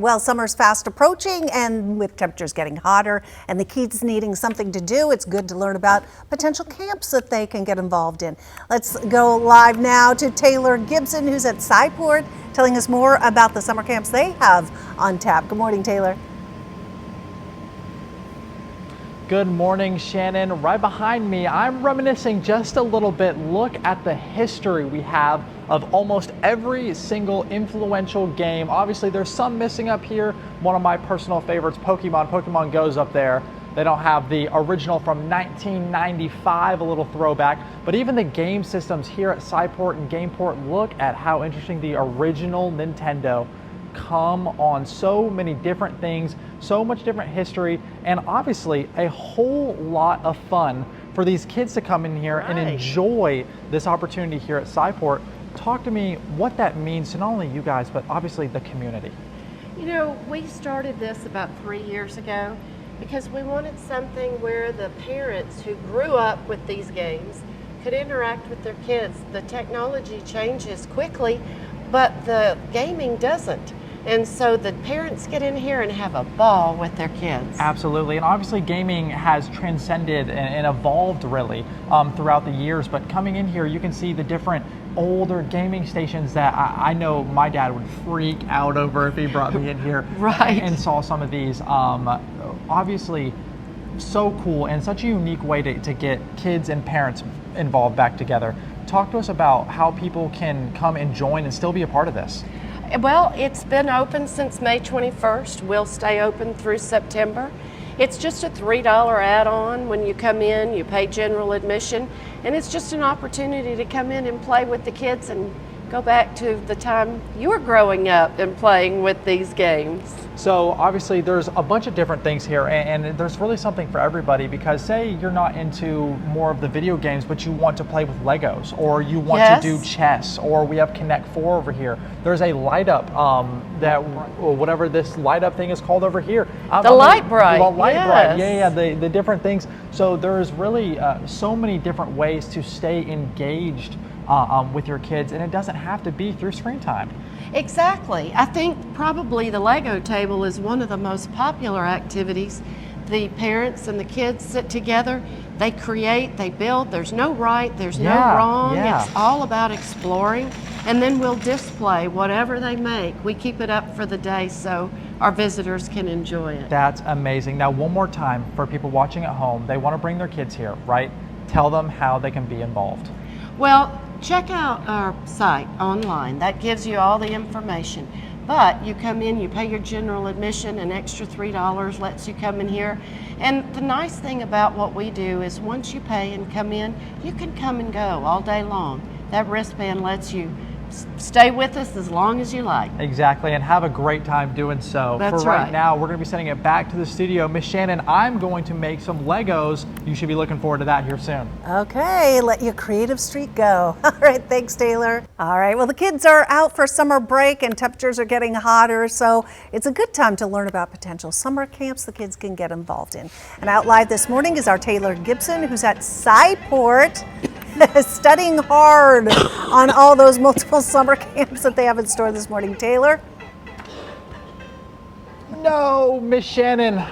Well, summer's fast approaching, and with temperatures getting hotter and the kids needing something to do, it's good to learn about potential camps that they can get involved in. Let's go live now to Taylor Gibson, who's at Sci-port, telling us more about the summer camps they have on tap. Good morning, Taylor. Good morning, Shannon. Right behind me, I'm reminiscing just a little bit. Look at the history we have of almost every single influential game. Obviously, there's some missing up here. One of my personal favorites, Pokemon Go's up there. They don't have the original from 1995, a little throwback, but even the game systems here at Sci-port and Gameport, look at how interesting the original Nintendo come on. So many different things, so much different history, and obviously a whole lot of fun for these kids to come in here and enjoy this opportunity here at Sci-port. Talk to me what that means to not only you guys, but obviously the community. You know, we started this about 3 years ago because we wanted something where the parents who grew up with these games could interact with their kids. The technology changes quickly, but the gaming doesn't. And so the parents get in here and have a ball with their kids. Absolutely, and obviously gaming has transcended and evolved really throughout the years, but coming in here you can see the different older gaming stations that I know my dad would freak out over if he brought me in here and saw some of these. Obviously so cool and such a unique way to get kids and parents involved back together. Talk to us about how people can come and join and still be a part of this. Well, it's been open since May 21st. We'll stay open through September. It's just a $3 add-on when you come in. You pay general admission, and it's just an opportunity to come in and play with the kids and go back to the time you were growing up and playing with these games. So obviously there's a bunch of different things here, and there's really something for everybody, because say you're not into more of the video games but you want to play with Legos, or you want to do chess, or we have Connect 4 over here. There's a light up whatever this light up thing is called over here. The light bright. The light bright. Yeah, the different things. So there's really so many different ways to stay engaged with your kids, and it doesn't have to be through screen time. Exactly. I think probably the Lego table is one of the most popular activities. The parents and the kids sit together, they create, they build. There's no right, there's no wrong. It's all about exploring, and then we'll display whatever they make. We keep it up for the day so our visitors can enjoy it. That's amazing. Now, one more time for people watching at home, they want to bring their kids here, right? Tell them how they can be involved. Well, check out our site online. That gives you all the information. But you come in, you pay your general admission, an extra $3 lets you come in here. And the nice thing about what we do is once you pay and come in, you can come and go all day long. That wristband lets you stay with us as long as you like. Exactly, and have a great time doing so. That's For right now, we're going to be sending it back to the studio. Miss Shannon, I'm going to make some Legos. You should be looking forward to that here soon. Okay, let your creative streak go. All right, thanks, Taylor. All right, well, the kids are out for summer break and temperatures are getting hotter, so it's a good time to learn about potential summer camps the kids can get involved in. And out live this morning is our Taylor Gibson, who's at Sci-port, studying hard on all those multiple summer camps that they have in store this morning. Taylor? No, Miss Shannon.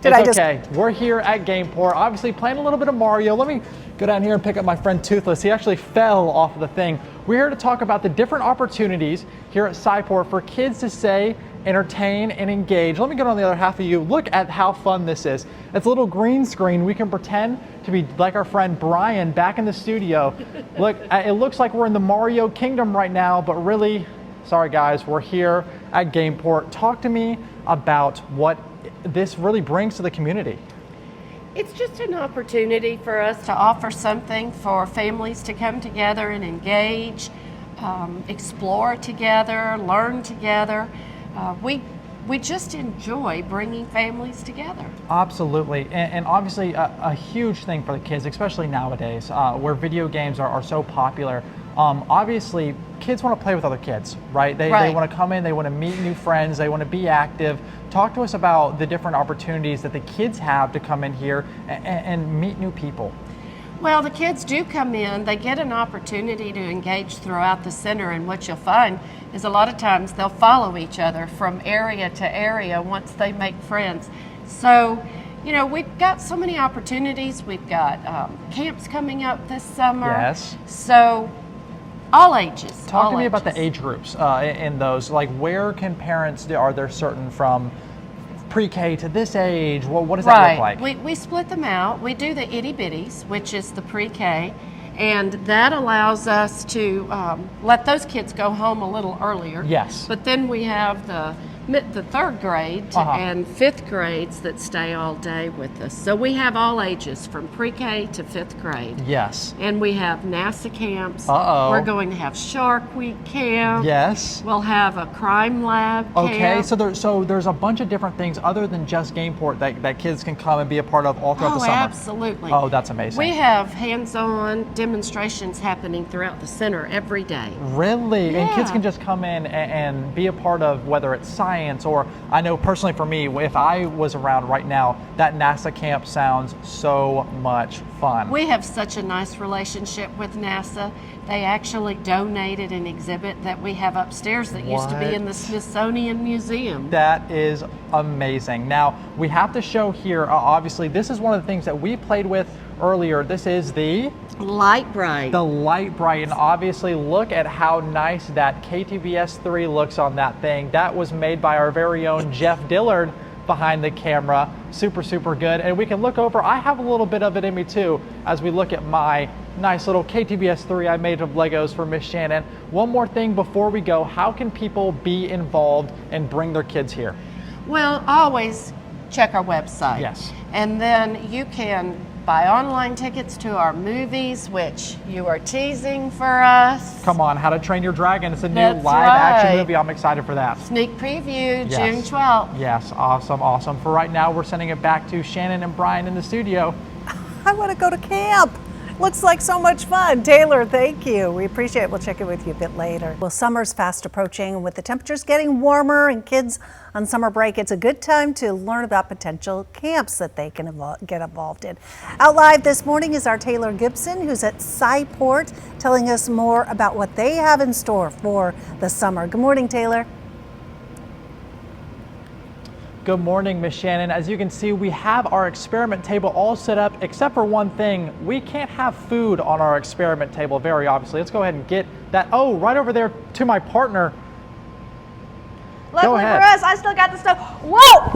Okay. We're here at Gameport, obviously playing a little bit of Mario. Let me go down here and pick up my friend Toothless. He actually fell off of the thing. We're here to talk about the different opportunities here at Sci-port for kids to stay, entertain, and engage. Let me get on the other half of you. Look at how fun this is. It's a little green screen. We can pretend to be like our friend Brian back in the studio. Look, it looks like we're in the Mario Kingdom right now, but really, sorry guys, we're here at Gameport. Talk to me about what this really brings to the community. It's just an opportunity for us to offer something for families to come together and engage, explore together, learn together. We just enjoy bringing families together. Absolutely, and obviously a huge thing for the kids, especially nowadays, where video games are so popular. Obviously, kids want to play with other kids, right? They want to come in, they want to meet new friends, they want to be active. Talk to us about the different opportunities that the kids have to come in here and meet new people. Well, the kids do come in, they get an opportunity to engage throughout the center, and what you'll find is a lot of times they'll follow each other from area to area once they make friends. So, you know, we've got so many opportunities. We've got camps coming up this summer. Yes. So, all ages. Talk all to me about the ages. age groups in those. Like, where can parents, are there certain from pre-K to this age? What does that look like? We split them out. We do the itty bitties, which is the pre-K, and that allows us to let those kids go home a little earlier. Yes. But then we have the third grade and fifth grades that stay all day with us. So we have all ages from pre-K to fifth grade. Yes. And we have NASA camps. Uh-oh. We're going to have Shark Week camp. Yes. We'll have a crime lab camp. Okay, so there's a bunch of different things other than just Gameport that kids can come and be a part of all throughout the summer. Absolutely. Oh, that's amazing. We have hands-on demonstrations happening throughout the center every day. Really? And kids Yeah. can just come in and be a part of whether it's science or, I know personally for me, if I was around right now, that NASA camp sounds so much fun. We have such a nice relationship with NASA. They actually donated an exhibit that we have upstairs that used to be in the What? Smithsonian Museum. That is amazing. Now, we have to show here, obviously, this is one of the things that we played with earlier. This is the Light Bright. Light Bright, and obviously look at how nice that KTVS3 looks on that thing. That was made by our very own Jeff Dillard behind the camera. Super, super good. And we can look over, I have a little bit of it in me too, as we look at my nice little KTVS3 I made of Legos for Miss Shannon. One more thing before we go, how can people be involved and bring their kids here? Well, always check our website. Yes. And then you can buy online tickets to our movies, which you are teasing for us. Come on, How to Train Your Dragon. It's a new That's live action right. movie. I'm excited for that. Sneak preview, Yes. June 12th. Yes, awesome, awesome. For right now, we're sending it back to Shannon and Brian in the studio. I want to go to camp. Looks like so much fun. Taylor, thank you. We appreciate it. We'll check in with you a bit later. Well, summer's fast approaching, and with the temperatures getting warmer and kids on summer break, it's a good time to learn about potential camps that they can get involved in. Out live this morning is our Taylor Gibson, who's at Sci-port, telling us more about what they have in store for the summer. Good morning, Taylor. Good morning, Miss Shannon. As you can see, we have our experiment table all set up, except for one thing. We can't have food on our experiment table, very obviously. Let's go ahead and get that. Oh, right over there to my partner. Luckily for ahead. us, I still got the stuff. Whoa!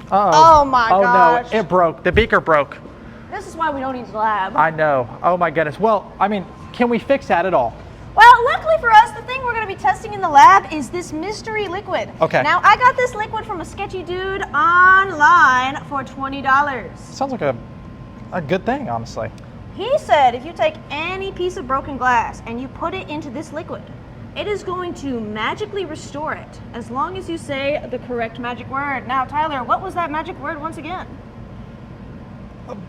Uh-oh. Oh my Oh gosh. no, it broke. The beaker broke. This is why we don't need the lab. I know. Oh my goodness. Well, I mean, can we fix that at all? Well, luckily for us, the thing we're going to be testing in the lab is this mystery liquid. Okay. Now, I got this liquid from a sketchy dude online for $20. Sounds like a good thing, honestly. He said if you take any piece of broken glass and you put it into this liquid, it is going to magically restore it as long as you say the correct magic word. Now, Tyler, what was that magic word once again?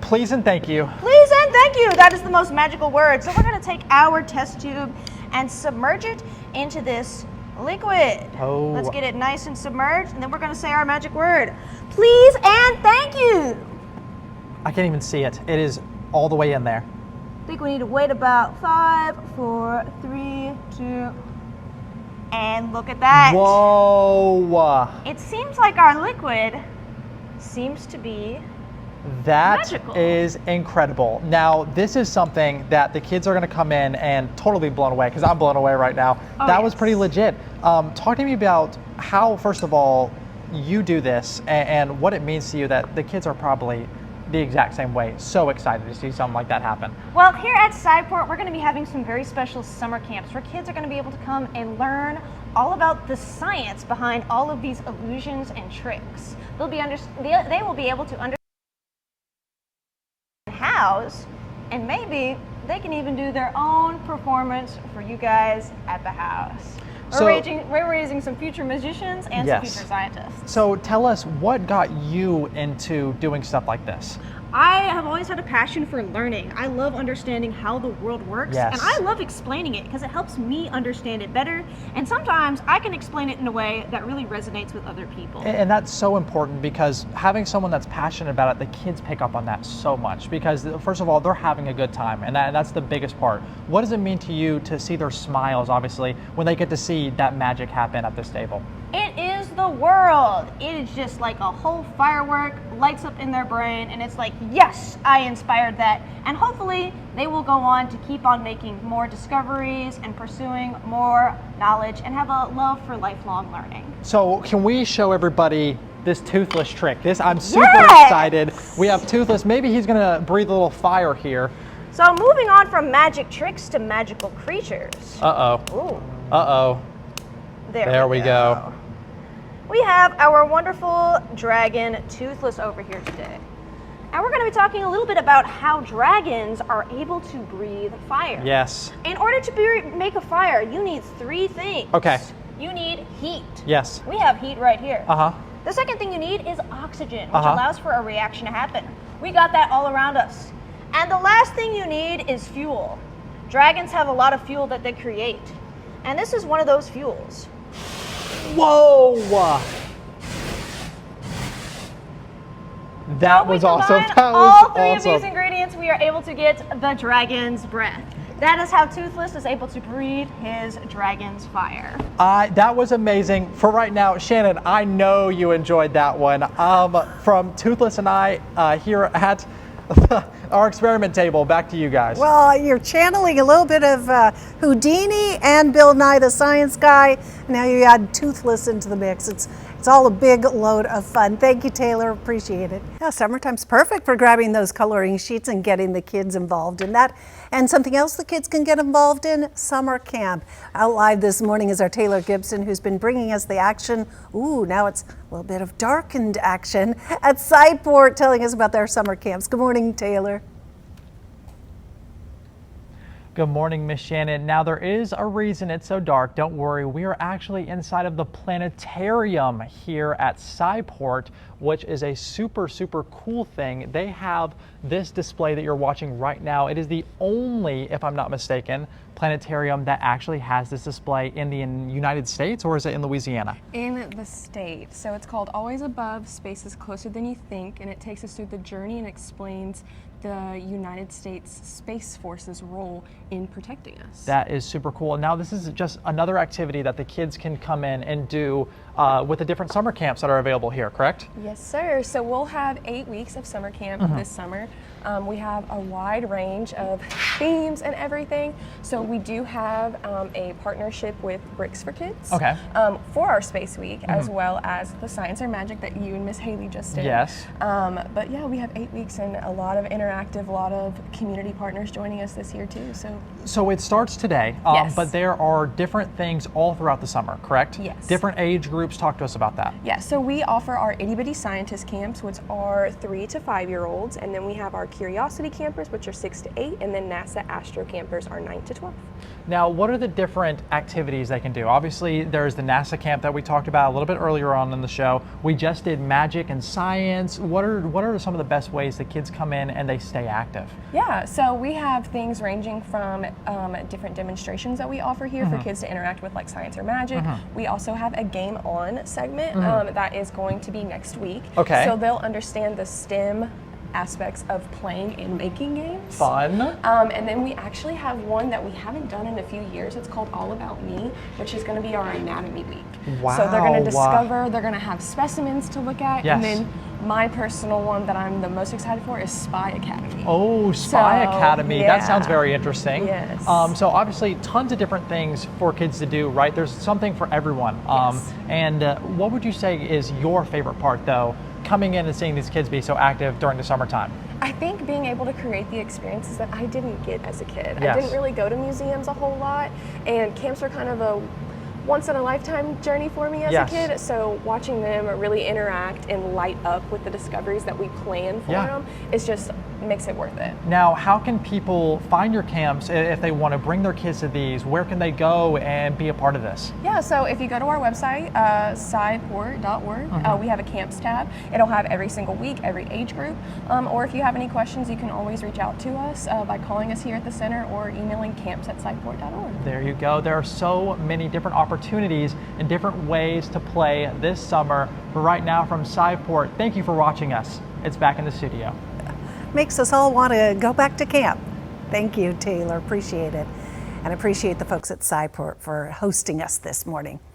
Please and thank you. Please and thank you. That is the most magical word. So we're going to take our test tube and submerge it into this liquid. Oh. Let's get it nice and submerged, and then we're going to say our magic word. Please and thank you. I can't even see it. It is all the way in there. I think we need to wait about 5, 4, 3, 2, and look at that. Whoa. It seems like our liquid seems to be That magical. is incredible. Now, this is something that the kids are going to come in and totally be blown away, because I'm blown away right now. Oh, that was yes. pretty legit. Talk to me about how, first of all, you do this and what it means to you that the kids are probably the exact same way. So excited to see something like that happen. Well, here at Sci-port, we're going to be having some very special summer camps where kids are going to be able to come and learn all about the science behind all of these illusions and tricks. They will be able to understand house, and maybe they can even do their own performance for you guys at the house. So- We're raising some future musicians and some Yes. future scientists. So tell us, what got you into doing stuff like this? I have always had a passion for learning. I love understanding how the world works, Yes. and I love explaining it because it helps me understand it better. And sometimes I can explain it in a way that really resonates with other people. And that's so important because having someone that's passionate about it, the kids pick up on that so much because first of all, they're having a good time and that's the biggest part. What does it mean to you to see their smiles, obviously, when they get to see that magic happen at this table? It is the world. It is just like a whole firework lights up in their brain, and it's like, yes, I inspired that. And hopefully they will go on to keep on making more discoveries and pursuing more knowledge and have a love for lifelong learning. So can we show everybody this toothless trick? I'm super Yes! excited. We have Toothless. Maybe he's gonna breathe a little fire here. So moving on from magic tricks to magical creatures. Uh-oh. Ooh, Uh-oh. There we go. We have our wonderful dragon Toothless over here today. And we're going to be talking a little bit about how dragons are able to breathe fire. Yes. In order to make a fire, you need 3 things. Okay. You need heat. Yes. We have heat right here. Uh-huh. The second thing you need is oxygen, which Uh-huh. allows for a reaction to happen. We got that all around us. And the last thing you need is fuel. Dragons have a lot of fuel that they create. And this is one of those fuels. Whoa! That was When we awesome. combine That all was 3 of awesome. these ingredients, we are able to get the dragon's breath. That is how Toothless is able to breathe his dragon's fire. That was amazing. For right now, Shannon, I know you enjoyed that one. From Toothless and I here at our experiment table, back to you guys. Well, you're channeling a little bit of Houdini and Bill Nye the Science Guy. Now you add Toothless into the mix. It's all a big load of fun. Thank you, Taylor. Appreciate it. Yeah, summertime's perfect for grabbing those coloring sheets and getting the kids involved in that. And something else the kids can get involved in, summer camp. Out live this morning is our Taylor Gibson, who's been bringing us the action. Ooh, now it's a little bit of darkened action at Sci-port, telling us about their summer camps. Good morning, Taylor. Good morning, Miss Shannon. Now there is a reason it's so dark. Don't worry, we are actually inside of the planetarium here at Sci-port, which is a super cool thing. They have this display that you're watching right now. It is the only, if I'm not mistaken, planetarium that actually has this display in the United States, or is it in Louisiana? In the state. So it's called Always Above, Space is Closer Than You Think, and it takes us through the journey and explains the United States Space Force's role in protecting us. That is super cool. Now this is just another activity that the kids can come in and do with the different summer camps that are available here, correct? Yes, sir. So we'll have 8 weeks of summer camp this summer. We have a wide range of themes and everything. So we do have a partnership with Bricks for Kids for our Space Week, as well as the Science or Magic that you and Miss Haley just did. Yes. But yeah, we have 8 weeks and a lot of interactive, a lot of community partners joining us this year too. So it starts today, Yes. but there are different things all throughout the summer, correct? Yes. Different age groups. Talk to us about that. Yeah, so we offer our Itty Bitty Scientist camps, which are 3 to 5 year olds, and then we have our Curiosity campers, which are 6 to 8, and then NASA Astro campers are 9 to 12. Now, what are the different activities they can do? Obviously, there's the NASA camp that we talked about a little bit earlier on in the show. We just did magic and science. What are some of the best ways that kids come in and they stay active? Yeah, so we have things ranging from different demonstrations that we offer here for kids to interact with, like science or magic. We also have a Game On segment that is going to be next week. Okay. So they'll understand the STEM aspects of playing and making games. Fun. And then we actually have one that we haven't done in a few years. It's called All About Me, which is going to be our Anatomy Week. Wow. So they're going to discover, they're going to have specimens to look at, Yes. and then my personal one that I'm the most excited for is Spy Academy. Oh, Spy So, Academy. That yeah. sounds very interesting. Yes. So obviously tons of different things for kids to do, right? There's something for everyone. Yes. And what would you say is your favorite part, though, coming in and seeing these kids be so active during the summertime? I think being able to create the experiences that I didn't get as a kid. Yes. I didn't really go to museums a whole lot, and camps are kind of a once-in-a-lifetime journey for me as Yes. a kid. So watching them really interact and light up with the discoveries that we plan for them is just makes it worth it. Now, how can people find your camps if they want to bring their kids to these? Where can they go and be a part of this? Yeah, so if you go to our website, Sci-port.org, we have a camps tab. It'll have every single week, every age group. Or if you have any questions, you can always reach out to us by calling us here at the center or emailing camps@sciport.org. There you go. There are so many different opportunities and different ways to play this summer. But right now from Sci-port, thank you for watching us. It's back in the studio. Makes us all want to go back to camp. Thank you, Taylor. Appreciate it. And appreciate the folks at Sci-port for hosting us this morning.